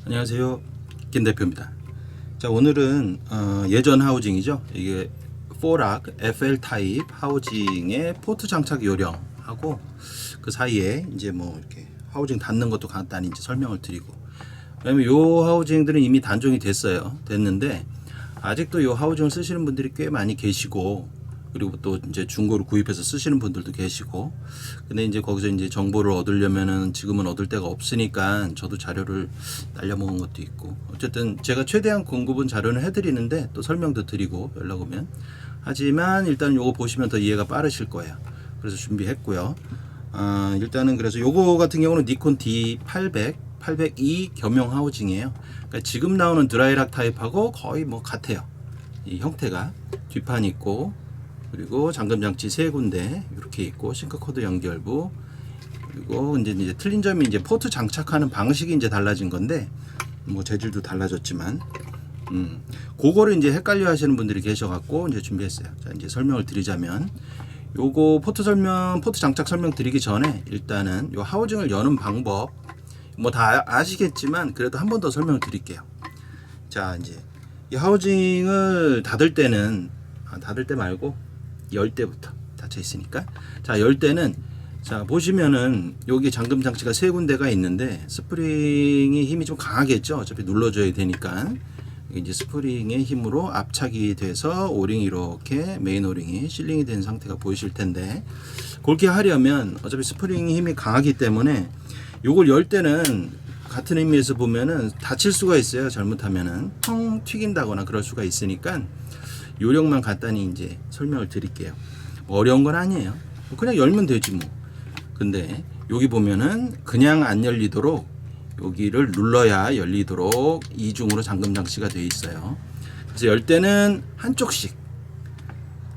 안녕하세요, 김 대표입니다. 자, 오늘은 예전 하우징이죠. 이게 포락 FL 타입 하우징의 포트 장착 요령하고 그 사이에 이제 뭐 이렇게 하우징 닫는 것도 간단히 이제 설명을 드리고, 왜냐면 요 하우징들은 이미 단종이 됐는데 아직도 요 하우징을 쓰시는 분들이 꽤 많이 계시고, 그리고 또 이제 중고로 구입해서 쓰시는 분들도 계시고, 근데 이제 거기서 이제 정보를 얻으려면은 지금은 얻을 데가 없으니까 저도 자료를 날려먹은 것도 있고, 어쨌든 제가 최대한 공급은 자료는 해드리는데 또 설명도 드리고 연락 오면, 하지만 일단 요거 보시면 더 이해가 빠르실 거예요. 그래서 준비했고요. 일단은 그래서 요거 같은 경우는 니콘 D800 802 겸용 하우징이에요. 그러니까 지금 나오는 드라이락 타입하고 거의 뭐 같아요. 이 형태가 뒷판 있고, 그리고 잠금 장치 세 군데 이렇게 있고, 싱크 코드 연결부, 그리고 이제 틀린 점이 이제 포트 장착하는 방식이 이제 달라진 건데, 뭐 재질도 달라졌지만, 그거를 이제 헷갈려 하시는 분들이 계셔갖고 이제 준비했어요. 자, 이제 설명을 드리자면, 요거 포트 장착 설명 드리기 전에 일단은 요 하우징을 여는 방법, 뭐 다 아시겠지만 그래도 한 번 더 설명을 드릴게요. 자, 이제 이 하우징을 닫을 때 말고 열 때부터 닫혀 있으니까, 자, 열 때는, 자, 보시면은 여기 잠금 장치가 세 군데가 있는데 스프링이 힘이 좀 강하겠죠. 어차피 눌러줘야 되니까. 이제 스프링의 힘으로 압착이 돼서 오링이 이렇게 메인 오링이 실링이 된 상태가 보이실 텐데, 그렇게 하려면 어차피 스프링의 힘이 강하기 때문에 요걸 열 때는 같은 의미에서 보면은 다칠 수가 있어요. 잘못하면은 텅 튀긴다거나 그럴 수가 있으니까 요령만 간단히 이제 설명을 드릴게요. 뭐 어려운 건 아니에요. 그냥 열면 되지 뭐. 근데 여기 보면은 그냥 안 열리도록 여기를 눌러야 열리도록 이중으로 잠금 장치가 되어 있어요. 그래서 열 때는 한쪽씩,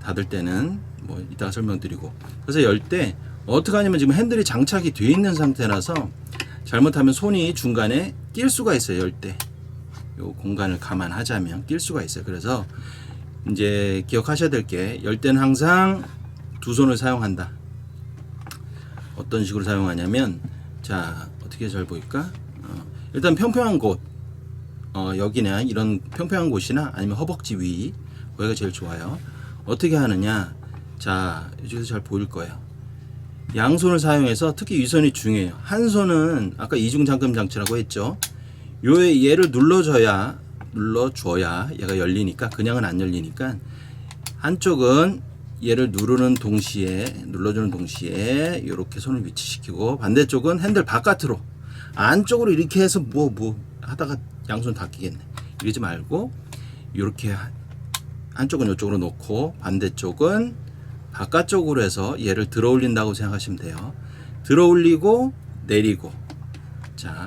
닫을 때는 뭐 이따가 설명드리고. 그래서 열 때 어떻게 하냐면, 지금 핸들이 장착이 되어 있는 상태라서 잘못하면 손이 중간에 낄 수가 있어요. 열 때 요 공간을 감안하자면 낄 수가 있어요. 그래서 이제 기억하셔야 될 게, 열 때는 항상 두 손을 사용한다. 어떤 식으로 사용하냐면, 자, 어떻게 잘 보일까? 일단 평평한 곳, 여기나 이런 평평한 곳이나 아니면 허벅지 위, 거기가 제일 좋아요. 어떻게 하느냐? 자, 이쪽에서 잘 보일 거예요. 양손을 사용해서, 특히 윗손이 중요해요. 한 손은 아까 이중 잠금 장치라고 했죠. 얘를 눌러줘야 얘가 열리니까, 그냥은 안 열리니까, 한쪽은 얘를 눌러주는 동시에 이렇게 손을 위치시키고, 반대쪽은 핸들 바깥으로, 안쪽으로 이렇게 해서 뭐 하다가 양손 다 끼겠네. 이러지 말고 이렇게 한쪽은 이쪽으로 놓고 반대쪽은 바깥쪽으로 해서 얘를 들어 올린다고 생각하시면 돼요. 들어 올리고 내리고, 자,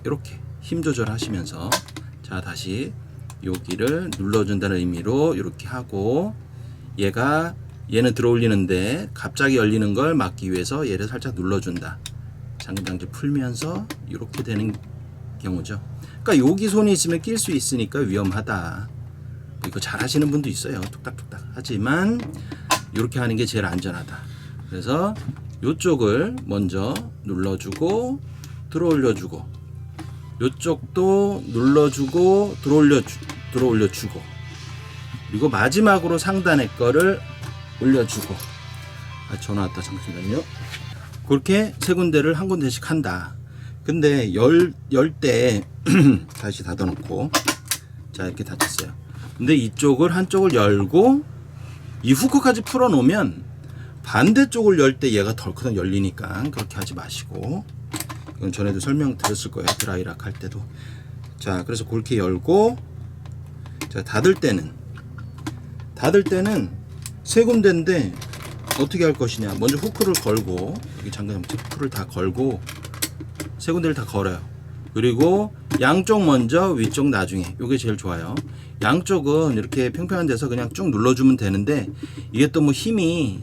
이렇게 힘 조절하시면서, 자, 다시 여기를 눌러준다는 의미로 이렇게 하고, 얘는 들어 올리는데 갑자기 열리는 걸 막기 위해서 얘를 살짝 눌러준다. 잠금 장치 풀면서 이렇게 되는 경우죠. 그러니까 여기 손이 있으면 낄 수 있으니까 위험하다. 이거 잘 하시는 분도 있어요. 뚝딱뚝딱. 하지만 이렇게 하는 게 제일 안전하다. 그래서 이쪽을 먼저 눌러주고 들어 올려주고, 이쪽도 눌러주고 들어 올려주고, 그리고 마지막으로 상단의 거를 올려주고. 전화 왔다, 잠시만요. 그렇게 세 군데를 한 군데씩 한다. 근데 열 때 다시 닫아놓고, 자, 이렇게 닫혔어요. 근데 한쪽을 열고 이 후크까지 풀어놓으면 반대쪽을 열 때 얘가 덜커덕 열리니까 그렇게 하지 마시고, 이건 전에도 설명드렸을 거예요. 드라이락 할 때도. 자, 그래서 그렇게 열고, 자, 닫을 때는 세 군데인데 어떻게 할 것이냐. 먼저 후크를 걸고, 여기 잠금 장치 후크를 다 걸고, 세 군데를 다 걸어요. 그리고 양쪽 먼저, 위쪽 나중에. 요게 제일 좋아요. 양쪽은 이렇게 평평한 데서 그냥 쭉 눌러주면 되는데, 이게 또 뭐 힘이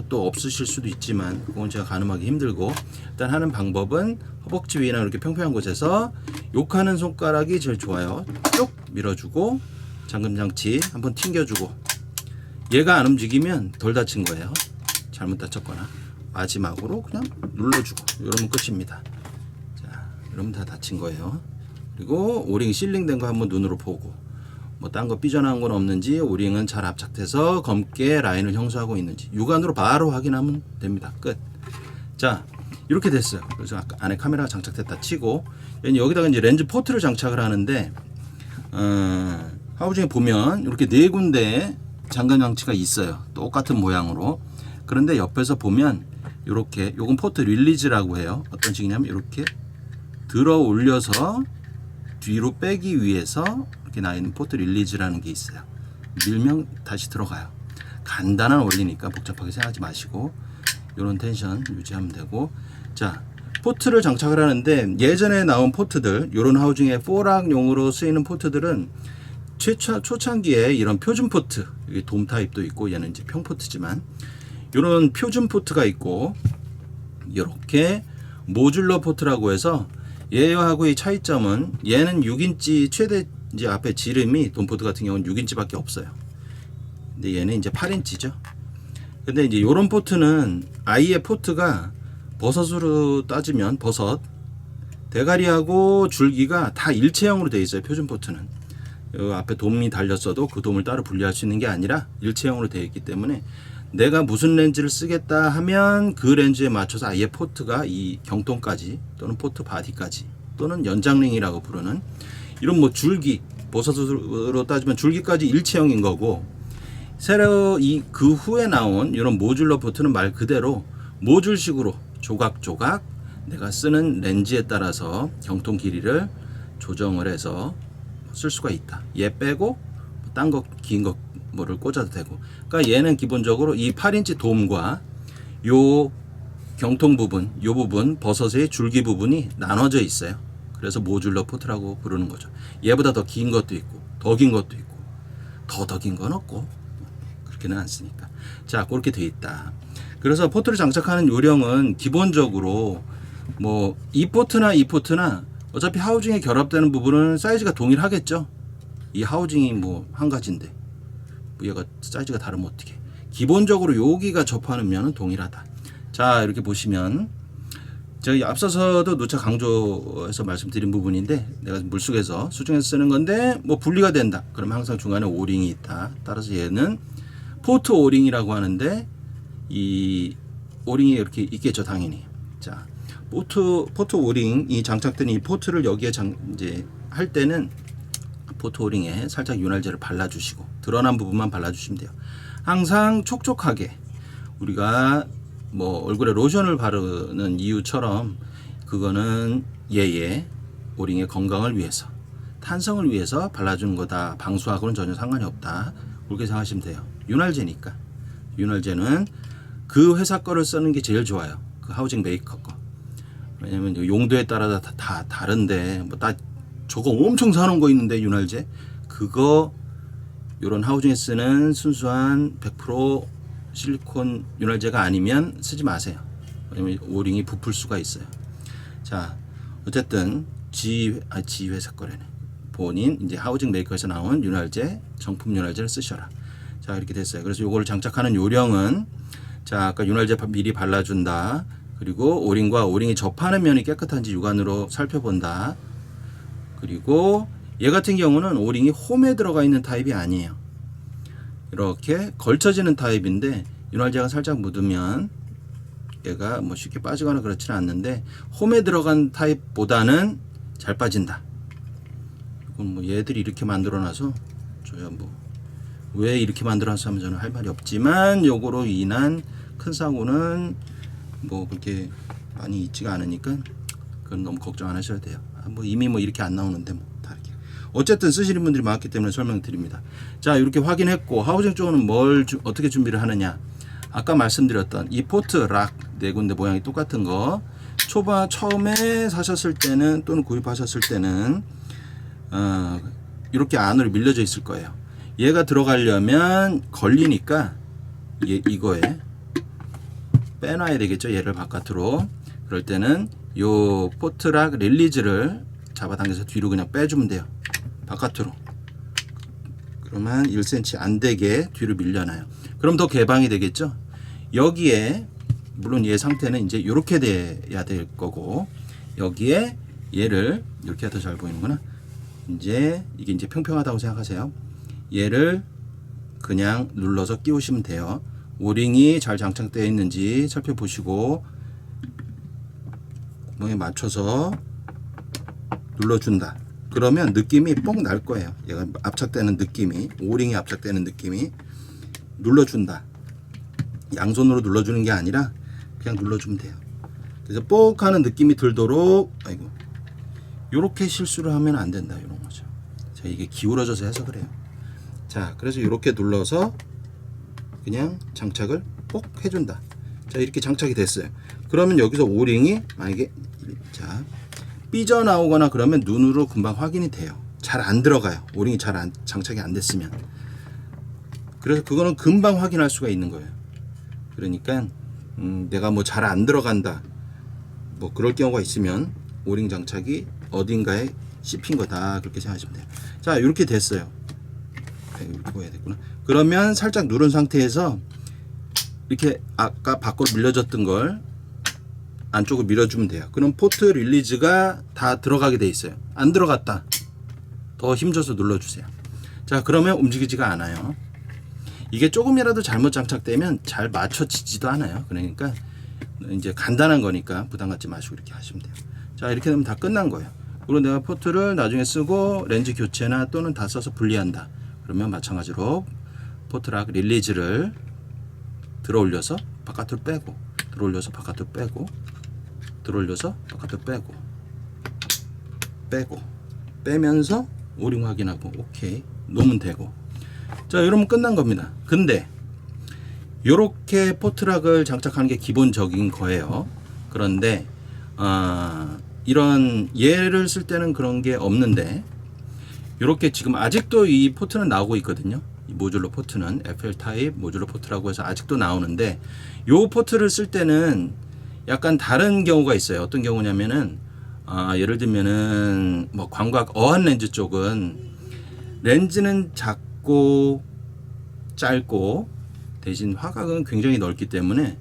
또 없으실 수도 있지만 그건 제가 가늠하기 힘들고, 일단 하는 방법은 허벅지 위나 이렇게 평평한 곳에서 욕하는 손가락이 제일 좋아요. 쭉 밀어주고 잠금 장치 한번 튕겨주고, 얘가 안 움직이면 덜 다친 거예요. 잘못 다쳤거나. 마지막으로 그냥 눌러주고, 이러면 끝입니다. 자, 이러면 다 다친 거예요. 그리고 오링 실링된 거 한번 눈으로 보고 뭐 딴 거 삐져나온 건 없는지, 오링은 잘 압착돼서 검게 라인을 형성하고 있는지 육안으로 바로 확인하면 됩니다. 끝. 자, 이렇게 됐어요. 그래서 아까 안에 카메라가 장착됐다 치고 여기다가 이제 렌즈 포트를 장착을 하는데 하우징에 보면 이렇게 네 군데 잠금 장치가 있어요. 똑같은 모양으로. 그런데 옆에서 보면 이렇게, 요건 포트 릴리즈라고 해요. 어떤 식이냐면 이렇게 들어 올려서 뒤로 빼기 위해서 이렇게 나 있는 포트 릴리즈라는 게 있어요. 밀면 다시 들어가요. 간단한 원리니까 복잡하게 생각하지 마시고 이런 텐션 유지하면 되고. 자, 포트를 장착을 하는데 예전에 나온 포트들, 이런 하우징의 4락용으로 쓰이는 포트들은 초창기에 이런 표준 포트, 여기 돔 타입도 있고 얘는 이제 평 포트지만 이런 표준 포트가 있고 이렇게 모듈러 포트라고 해서 얘하고의 차이점은 얘는 6인치 최대 이제 앞에 지름이 돔 포트 같은 경우는 6인치밖에 없어요. 근데 얘는 이제 8인치죠. 근데 이제 이런 포트는 아예 포트가 버섯으로 따지면 버섯 대가리하고 줄기가 다 일체형으로 되어 있어요. 표준 포트는 요 앞에 돔이 달렸어도 그 돔을 따로 분리할 수 있는 게 아니라 일체형으로 되어 있기 때문에 내가 무슨 렌즈를 쓰겠다 하면 그 렌즈에 맞춰서 아예 포트가 이 경통까지 또는 포트 바디까지 또는 연장링이라고 부르는 이런 뭐 줄기, 버섯으로 따지면 줄기까지 일체형인 거고, 새로 그 후에 나온 이런 모듈러 포트는 말 그대로 모듈식으로 조각조각 내가 쓰는 렌즈에 따라서 경통 길이를 조정을 해서 쓸 수가 있다. 얘 빼고 딴 거 긴 거 뭐를 꽂아도 되고. 그러니까 얘는 기본적으로 이 8인치 돔과 요 경통 부분, 요 부분 버섯의 줄기 부분이 나눠져 있어요. 그래서 모듈러 포트라고 부르는 거죠. 얘보다 더 긴 것도 있고 더 긴 것도 있고 더 긴 건 없고 그렇게는 않으니까. 자, 그렇게 돼 있다. 그래서 포트를 장착하는 요령은 기본적으로 뭐 이 포트나 이 포트나 어차피 하우징에 결합되는 부분은 사이즈가 동일하겠죠. 이 하우징이 뭐 한 가지인데 뭐 얘가 사이즈가 다르면 어떻게? 기본적으로 여기가 접하는 면은 동일하다. 자, 이렇게 보시면 저희 앞서서도 누차 강조해서 말씀드린 부분인데 내가 물속에서 수중에서 쓰는 건데 뭐 분리가 된다. 그러면 항상 중간에 오링이 있다. 따라서 얘는 포트 오링이라고 하는데 이 오링이 이렇게 있겠죠, 당연히. 자, 포트 오링이 장착된 이 포트를 여기에 이제 할 때는 포트 오링에 살짝 윤활제를 발라주시고 드러난 부분만 발라주시면 돼요. 항상 촉촉하게 우리가 뭐 얼굴에 로션을 바르는 이유처럼 그거는 얘의 오링의 건강을 위해서, 탄성을 위해서 발라주는 거다. 방수하고는 전혀 상관이 없다. 그렇게 생각하시면 돼요. 윤활제니까. 윤활제는 그 회사 거를 쓰는 게 제일 좋아요. 그 하우징 메이커 거. 왜냐면 용도에 따라 다 다른데 뭐 다 저거 엄청 사놓은 거 있는데 윤활제 그거 요런 하우징에 쓰는 순수한 100% 실리콘 윤활제가 아니면 쓰지 마세요. 왜냐면 오링이 부풀 수가 있어요. 자, 어쨌든 G 회사 거래네. 본인 이제 하우징 메이커에서 나온 윤활제, 정품 윤활제를 쓰셔라. 자, 이렇게 됐어요. 그래서 요거를 장착하는 요령은, 자, 아까 윤활제 미리 발라준다. 그리고 오링과 오링이 접하는 면이 깨끗한지 육안으로 살펴본다. 그리고 얘 같은 경우는 오링이 홈에 들어가 있는 타입이 아니에요. 이렇게 걸쳐지는 타입인데 윤활제가 살짝 묻으면 얘가 뭐 쉽게 빠지거나 그렇지는 않는데 홈에 들어간 타입보다는 잘 빠진다. 이건 뭐 얘들이 이렇게 만들어놔서 저야 뭐 왜 이렇게 만들어서 하면 저는 할 말이 없지만 요거로 인한 큰 사고는 뭐 그렇게 많이 있지가 않으니까 그건 너무 걱정 안 하셔도 돼요. 뭐 이미 뭐 이렇게 안 나오는데 뭐 다 이렇게. 어쨌든 쓰시는 분들이 많기 때문에 설명드립니다. 자, 이렇게 확인했고 하우징 쪽은 어떻게 준비를 하느냐. 아까 말씀드렸던 이 포트 락 네 군데 모양이 똑같은 거 처음에 사셨을 때는 또는 구입하셨을 때는 이렇게 안으로 밀려져 있을 거예요. 얘가 들어가려면 걸리니까 이거에 빼놔야 되겠죠. 얘를 바깥으로. 그럴 때는 요 포트락 릴리즈를 잡아당겨서 뒤로 그냥 빼주면 돼요. 바깥으로. 그러면 1cm 안 되게 뒤로 밀려나요. 그럼 더 개방이 되겠죠. 여기에 물론 얘 상태는 이제 이렇게 돼야 될 거고 여기에 얘를 이렇게 더 잘 보이는구나. 이제 이게 이제 평평하다고 생각하세요. 얘를 그냥 눌러서 끼우시면 돼요. 오링이 잘 장착되어 있는지 살펴보시고 구멍에 맞춰서 눌러준다. 그러면 느낌이 뽕 날 거예요. 얘가 압착되는 느낌이, 오링이 압착되는 느낌이 눌러준다. 양손으로 눌러주는 게 아니라 그냥 눌러주면 돼요. 그래서 뻑 하는 느낌이 들도록, 아이고, 요렇게 실수를 하면 안 된다. 이런 거죠. 자, 이게 기울어져서 해서 그래요. 자, 그래서 이렇게 눌러서 그냥 장착을 꼭 해준다. 자, 이렇게 장착이 됐어요. 그러면 여기서 오링이 만약에 자 삐져나오거나 그러면 눈으로 금방 확인이 돼요. 잘 안 들어가요. 오링이 잘 장착이 안 됐으면. 그래서 그거는 금방 확인할 수가 있는 거예요. 그러니까 내가 뭐 잘 안 들어간다, 뭐 그럴 경우가 있으면 오링 장착이 어딘가에 씹힌 거다, 그렇게 생각하시면 돼요. 자, 이렇게 됐어요. 이렇게 보여야 되구나. 그러면 살짝 누른 상태에서 이렇게 아까 밖으로 밀려졌던 걸 안쪽으로 밀어주면 돼요. 그럼 포트 릴리즈가 다 들어가게 돼 있어요. 안 들어갔다, 더 힘줘서 눌러주세요. 자, 그러면 움직이지가 않아요. 이게 조금이라도 잘못 장착되면 잘 맞춰지지도 않아요. 그러니까 이제 간단한 거니까 부담 갖지 마시고 이렇게 하시면 돼요. 자, 이렇게 되면 다 끝난 거예요. 그리고 내가 포트를 나중에 쓰고 렌즈 교체나 또는 다 써서 분리한다, 그러면 마찬가지로 포트락 릴리즈를 들어 올려서 바깥으로 빼고, 들어 올려서 바깥으로 빼고, 들어 올려서 바깥으로 빼고, 빼고, 빼면서 오링 확인하고 오케이 놓으면 되고. 자, 이러면 끝난 겁니다. 근데 요렇게 포트락을 장착하는 게 기본적인 거예요. 그런데 이런 얘를 쓸 때는 그런 게 없는데, 요렇게 지금 아직도 이 포트는 나오고 있거든요. 이 모듈러 포트는 FL 타입 모듈러 포트라고 해서 아직도 나오는데, 요 포트를 쓸 때는 약간 다른 경우가 있어요. 어떤 경우냐면은 예를 들면은 뭐 광각 어한 렌즈 쪽은 렌즈는 작고 짧고 대신 화각은 굉장히 넓기 때문에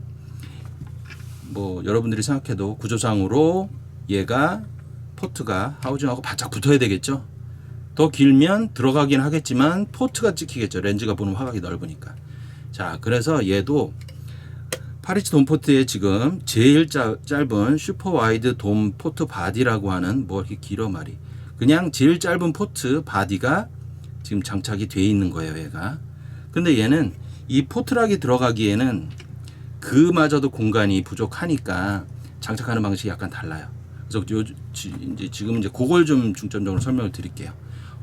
뭐 여러분들이 생각해도 구조상으로 얘가 포트가 하우징하고 바짝 붙어야 되겠죠. 더 길면 들어가긴 하겠지만 포트가 찍히겠죠. 렌즈가 보는 화각이 넓으니까. 자, 그래서 얘도 파리츠 돔 포트에 지금 제일 짧은 슈퍼 와이드 돔 포트 바디라고 하는, 뭐 이렇게 길어 말이, 그냥 제일 짧은 포트 바디가 지금 장착이 되어 있는 거예요, 얘가. 근데 얘는 이 포트락이 들어가기에는 그마저도 공간이 부족하니까 장착하는 방식이 약간 달라요. 그래서 지금 이제 그걸 좀 중점적으로 설명을 드릴게요.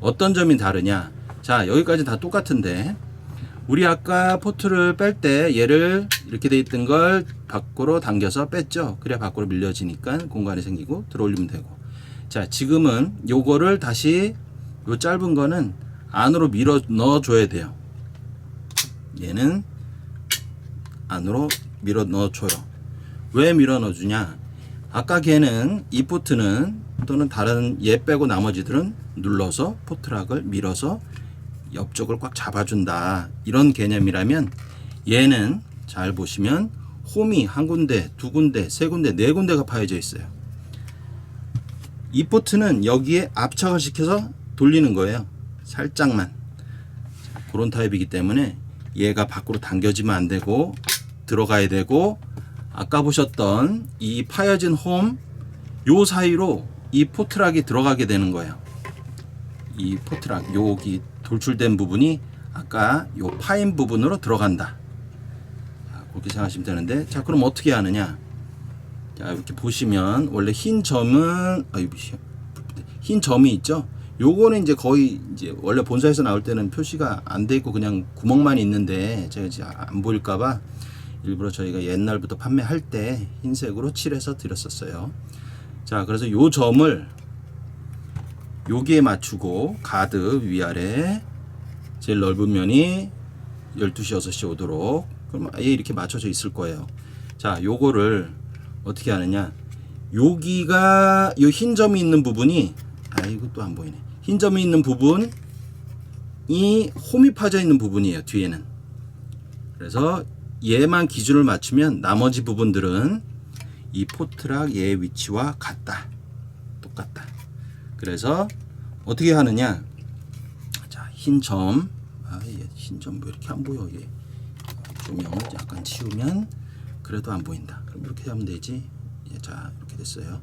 어떤 점이 다르냐? 자, 여기까지 다 똑같은데, 우리 아까 포트를 뺄 때 얘를 이렇게 돼 있던 걸 밖으로 당겨서 뺐죠. 그래야 밖으로 밀려지니까 공간이 생기고 들어 올리면 되고. 자, 지금은 요거를 다시 요 짧은 거는 안으로 밀어 넣어 줘야 돼요. 얘는 안으로 밀어 넣어 줘요. 왜 밀어 넣어 주냐? 아까 걔는 이 포트는 또는 다른 얘 빼고 나머지들은 눌러서 포트락을 밀어서 옆쪽을 꽉 잡아준다, 이런 개념이라면, 얘는 잘 보시면 홈이 한 군데, 두 군데, 세 군데, 네 군데가 파여져 있어요. 이 포트는 여기에 압착을 시켜서 돌리는 거예요. 살짝만. 그런 타입이기 때문에 얘가 밖으로 당겨지면 안 되고 들어가야 되고, 아까 보셨던 이 파여진 홈 요 사이로 이 포트락이 들어가게 되는 거예요. 이 포트락 여기 돌출된 부분이 아까 요 파인 부분으로 들어간다. 자, 그렇게 생각하시면 되는데, 자, 그럼 어떻게 하느냐? 자, 이렇게 보시면 원래 흰 점은 흰 점이 있죠. 요거는 이제 거의 이제 원래 본사에서 나올 때는 표시가 안 돼 있고 그냥 구멍만 있는데, 제가 이제 안 보일까봐 일부러 저희가 옛날부터 판매할 때 흰색으로 칠해서 드렸었어요. 자, 그래서 요 점을 여기에 맞추고 가드 위아래 제일 넓은 면이 12시 6시 오도록, 그럼 아예 이렇게 맞춰져 있을 거예요. 자, 요거를 어떻게 하느냐, 여기가 요 흰 점이 있는 부분이, 아이고 또 안 보이네, 흰 점이 있는 부분이 홈이 파져 있는 부분이에요, 뒤에는. 그래서 얘만 기준을 맞추면 나머지 부분들은 이 포트락 얘의 위치와 같다, 똑같다. 그래서 어떻게 하느냐. 자, 흰 점. 흰 점 왜 이렇게 안 보여? 얘. 조명을 약간 치우면 그래도 안 보인다. 그럼 이렇게 하면 되지. 자, 이렇게 됐어요.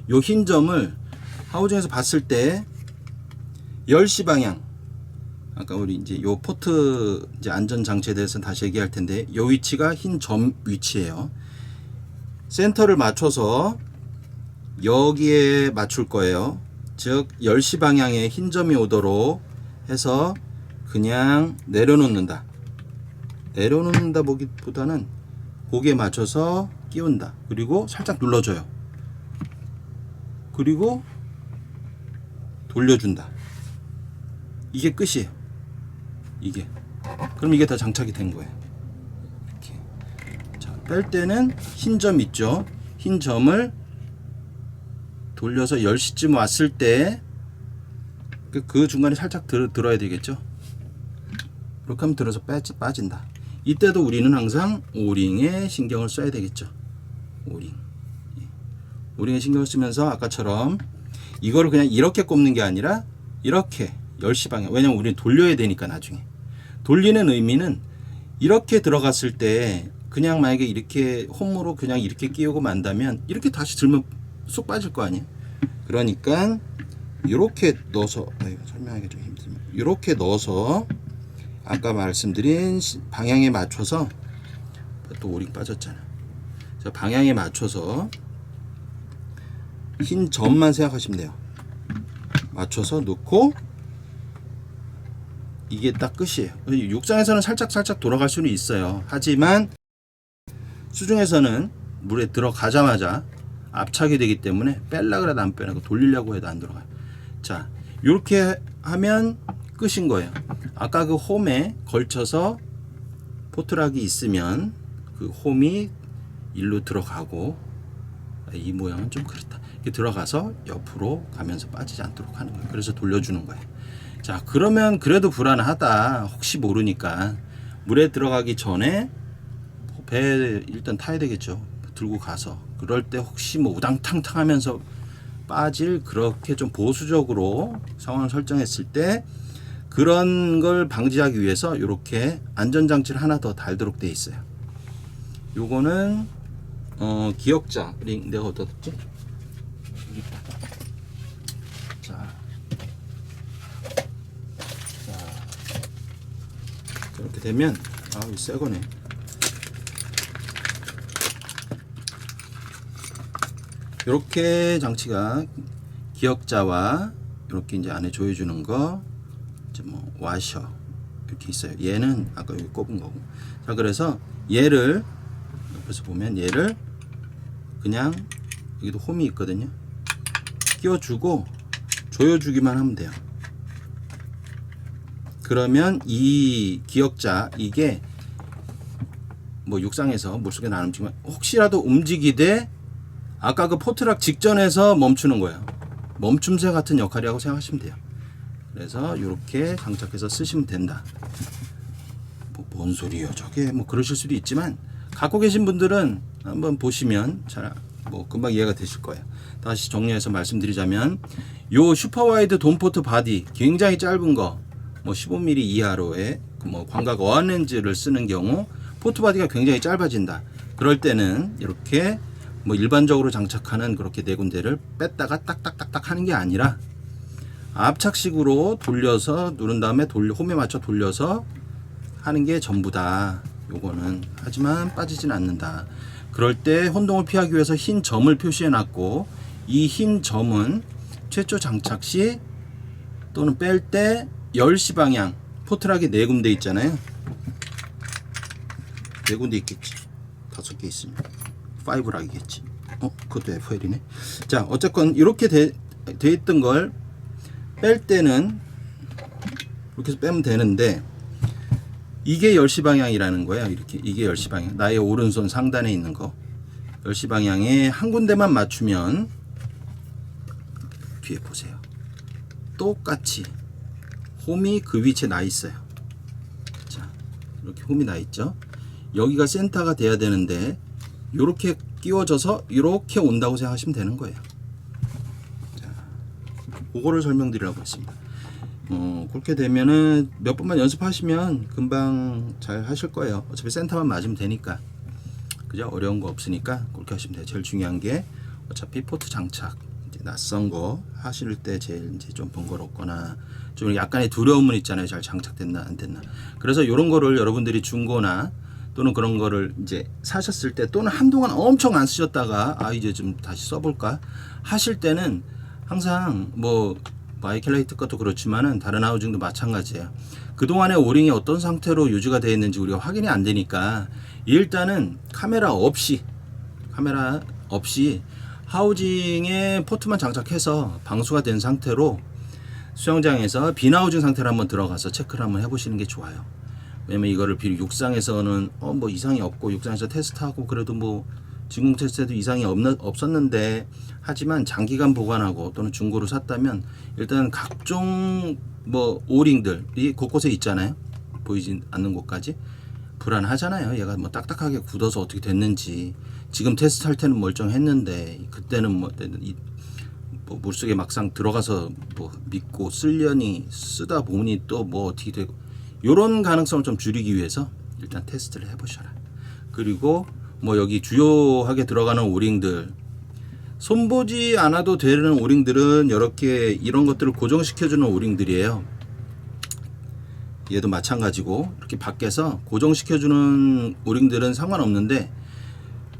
요 흰 점을 하우징에서 봤을 때 10시 방향. 아까 우리 이제 요 포트 이제 안전 장치에 대해서는 다시 얘기할 텐데, 요 위치가 흰 점 위치예요. 센터를 맞춰서 여기에 맞출 거예요. 즉 10시 방향에 흰 점이 오도록 해서 그냥 내려놓는다. 내려놓는다 보기보다는 거기에 맞춰서 끼운다. 그리고 살짝 눌러줘요. 그리고 돌려준다. 이게 끝이에요. 이게. 그럼 이게 다 장착이 된 거예요. 이렇게. 자, 뺄 때는 흰 점 있죠. 흰 점을 돌려서 10시쯤 왔을 때 그 중간에 살짝 들어야 되겠죠. 이렇게 하면 들어서 빠진다. 이때도 우리는 항상 오링에 신경을 써야 되겠죠. 오링에 신경을 쓰면서 아까처럼 이거를 그냥 이렇게 꼽는 게 아니라 이렇게 10시 방향. 왜냐면 우리는 돌려야 되니까 나중에. 돌리는 의미는 이렇게 들어갔을 때 그냥 만약에 이렇게 홈으로 그냥 이렇게 끼우고 만다면 이렇게 다시 들면 쏙 빠질 거 아니에요. 그러니까 이렇게 넣어서, 설명하기 좀 힘들면 이렇게 넣어서 아까 말씀드린 방향에 맞춰서, 또 오링 빠졌잖아. 자, 방향에 맞춰서 흰 점만 생각하시면 돼요. 맞춰서 넣고 이게 딱 끝이에요. 육상에서는 살짝 돌아갈 수는 있어요. 하지만 수중에서는 물에 들어가자마자 압착이 되기 때문에 뺄라 그래도 안 빼고 돌리려고 해도 안 들어가요. 자, 이렇게 하면 끝인 거예요. 아까 그 홈에 걸쳐서 포트락이 있으면 그 홈이 일로 들어가고, 이 모양은 좀 그렇다. 이렇게 들어가서 옆으로 가면서 빠지지 않도록 하는 거예요. 그래서 돌려주는 거예요. 자, 그러면 그래도 불안하다. 혹시 모르니까 물에 들어가기 전에 배 일단 타야 되겠죠. 들고 가서. 그럴 때 혹시 뭐 우당탕탕 하면서 빠질, 그렇게 좀 보수적으로 상황을 설정했을 때 그런 걸 방지하기 위해서 이렇게 안전장치를 하나 더 달도록 되어 있어요. 요거는 기역자 링 내가 어디다 뒀지? 자, 이렇게 되면 이 새 거네. 이렇게 장치가 기역자와 이렇게 이제 안에 조여주는 거, 이제 뭐 와셔 이렇게 있어요. 얘는 아까 여기 꼽은 거고. 자, 그래서 얘를 옆에서 보면 얘를 그냥 여기도 홈이 있거든요. 끼워주고 조여주기만 하면 돼요. 그러면 이 기역자, 이게 뭐 육상에서 물속에 안 움직이면 혹시라도 움직이되 아까 그 포트락 직전에서 멈추는 거예요. 멈춤새 같은 역할이라고 생각하시면 돼요. 그래서 이렇게 장착해서 쓰시면 된다. 뭔 소리요 저게, 뭐 그러실 수도 있지만 갖고 계신 분들은 한번 보시면 잘 뭐 금방 이해가 되실 거예요. 다시 정리해서 말씀드리자면, 요 슈퍼와이드 돔포트 바디 굉장히 짧은 거, 뭐 15mm 이하로의 뭐 광각 어안 렌즈를 쓰는 경우 포트 바디가 굉장히 짧아진다. 그럴 때는 이렇게 뭐 일반적으로 장착하는 그렇게 네 군데를 뺐다가 딱딱딱딱 하는 게 아니라 압착식으로 돌려서 누른 다음에 홈에 맞춰 돌려서 하는 게 전부다. 요거는. 하지만 빠지진 않는다. 그럴 때 혼동을 피하기 위해서 흰 점을 표시해 놨고, 이 흰 점은 최초 장착 시 또는 뺄 때 10시 방향, 포트락이 4군데 있잖아요. 4군데 있겠지. 5개 있으면 5락이겠지. 그것도 FL이네. 자, 어쨌건 이렇게 돼 있던 걸 뺄 때는 이렇게 해서 빼면 되는데, 이게 10시 방향이라는 거예요. 이렇게, 이게 10시 방향. 나의 오른손 상단에 있는 거 10시 방향에 한 군데만 맞추면, 뒤에 보세요. 똑같이 홈이 그 위치에 나 있어요. 자, 이렇게 홈이 나 있죠. 여기가 센터가 돼야 되는데 이렇게 끼워져서 이렇게 온다고 생각하시면 되는 거예요. 자, 그거를 설명드리려고 했습니다. 그렇게 되면은 몇 번만 연습하시면 금방 잘 하실 거예요. 어차피 센터만 맞으면 되니까. 그죠? 어려운 거 없으니까 그렇게 하시면 돼요. 제일 중요한 게 어차피 포트 장착, 이제 낯선 거 하실 때 제일 이제 좀 번거롭거나 좀 약간의 두려움은 있잖아요. 잘 장착됐나 안 됐나. 그래서 이런 거를 여러분들이 중고나 또는 그런 거를 이제 사셨을 때 또는 한동안 엄청 안 쓰셨다가 이제 좀 다시 써볼까 하실 때는 항상 뭐 아이켈라이트 것도 그렇지만은 다른 하우징도 마찬가지예요. 그동안의 오링이 어떤 상태로 유지가 되어 있는지 우리가 확인이 안 되니까 일단은 카메라 없이 하우징에 포트만 장착해서 방수가 된 상태로 수영장에서 빈 하우징 상태로 한번 들어가서 체크를 한번 해보시는 게 좋아요. 왜냐면 이거를 비록 육상에서는 뭐 이상이 없고 육상에서 테스트하고 그래도 뭐 진공 테스트에도 이상이 없었는데 하지만 장기간 보관하고 또는 중고로 샀다면 일단 각종 뭐 오링들이 곳곳에 있잖아요. 보이지 않는 곳까지 불안하잖아요. 얘가 뭐 딱딱하게 굳어서 어떻게 됐는지 지금 테스트할 때는 멀쩡했는데 그때는 뭐 물속에 막상 들어가서 뭐 믿고 쓰려니 쓰다 보니 또 뭐 어떻게 되고 이런 가능성을 좀 줄이기 위해서 일단 테스트를 해보셔라. 그리고 뭐 여기 주요하게 들어가는 오링들 손보지 않아도 되는 오링들은 이렇게 이런 것들을 고정시켜주는 오링들이에요. 얘도 마찬가지고 이렇게 밖에서 고정시켜주는 오링들은 상관없는데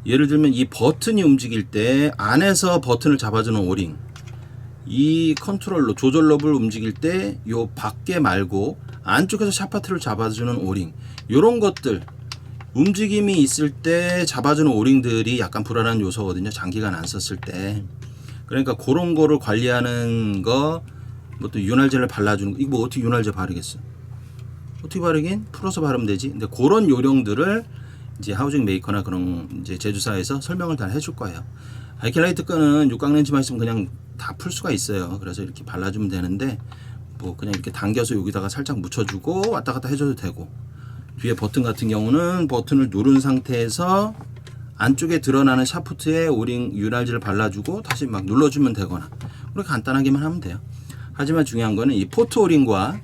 예를 들면 이 버튼이 움직일 때 안에서 버튼을 잡아주는 오링, 이 컨트롤러 조절 럽을 움직일 때 요 밖에 말고 안쪽에서 샤파트를 잡아주는 오링, 요런 것들 움직임이 있을 때 잡아주는 오링들이 약간 불안한 요소거든요. 장기간 안 썼을 때. 그러니까 그런 거를 관리하는 거, 뭐 또 윤활제를 발라주는 거, 이거 뭐 어떻게 윤활제 바르겠어? 어떻게 바르긴? 풀어서 바르면 되지. 근데 그런 요령들을 이제 하우징 메이커나 그런 이제 제조사에서 설명을 다 해줄 거예요. 아이켈라이트 거는 육각렌즈만 있으면 그냥 다 풀 수가 있어요. 그래서 이렇게 발라주면 되는데 뭐 그냥 이렇게 당겨서 여기다가 살짝 묻혀주고 왔다 갔다 해줘도 되고, 뒤에 버튼 같은 경우는 버튼을 누른 상태에서 안쪽에 드러나는 샤프트에 오링 윤활제를 발라주고 다시 막 눌러주면 되거나 그렇게 간단하게만 하면 돼요. 하지만 중요한 거는 이 포트 오링과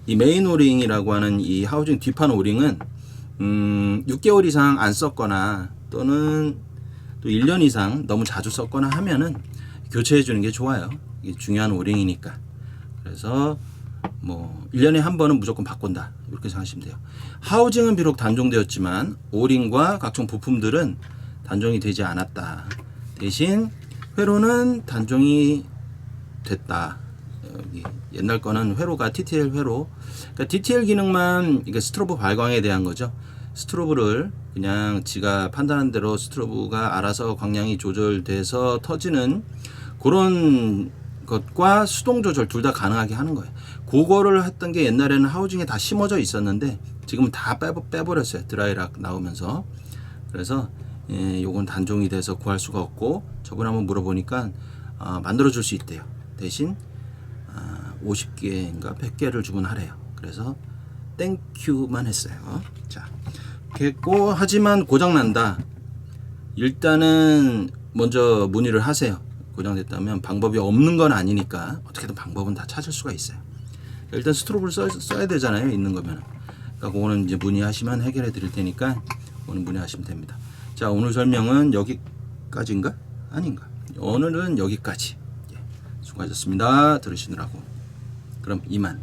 이 메인 오링이라고 하는 이 하우징 뒷판 오링은 6개월 이상 안 썼거나 또는 또 1년 이상 너무 자주 썼거나 하면은 교체해 주는 게 좋아요. 이게 중요한 오링이니까. 그래서 뭐 1년에 한 번은 무조건 바꾼다 이렇게 생각하시면 돼요. 하우징은 비록 단종되었지만 오링과 각종 부품들은 단종이 되지 않았다. 대신 회로는 단종이 됐다. 여기 옛날 거는 회로가 TTL 회로, 그러니까 TTL 기능만 이게 스트로브 발광에 대한 거죠. 스트로브를 그냥 지가 판단한 대로 스트로브가 알아서 광량이 조절돼서 터지는 그런 것과 수동 조절 둘 다 가능하게 하는 거예요. 그거를 했던 게 옛날에는 하우징에 다 심어져 있었는데 지금은 다 빼버렸어요. 드라이락 나오면서. 그래서 요건 단종이 돼서 구할 수가 없고, 저번에 한번 물어보니까 만들어 줄 수 있대요. 대신 50개인가 100개를 주문하래요. 그래서 땡큐만 했어요. 자, 이렇게 했고, 하지만 고장난다. 일단은 먼저 문의를 하세요. 고장됐다면 방법이 없는 건 아니니까 어떻게든 방법은 다 찾을 수가 있어요. 일단 스트로브를 써야 되잖아요. 있는 거면. 그러니까 그거는 이제 문의하시면 해결해 드릴 테니까 오늘 문의하시면 됩니다. 자, 오늘 설명은 여기까지인가? 아닌가? 오늘은 여기까지. 수고하셨습니다. 들으시느라고. 그럼 이만.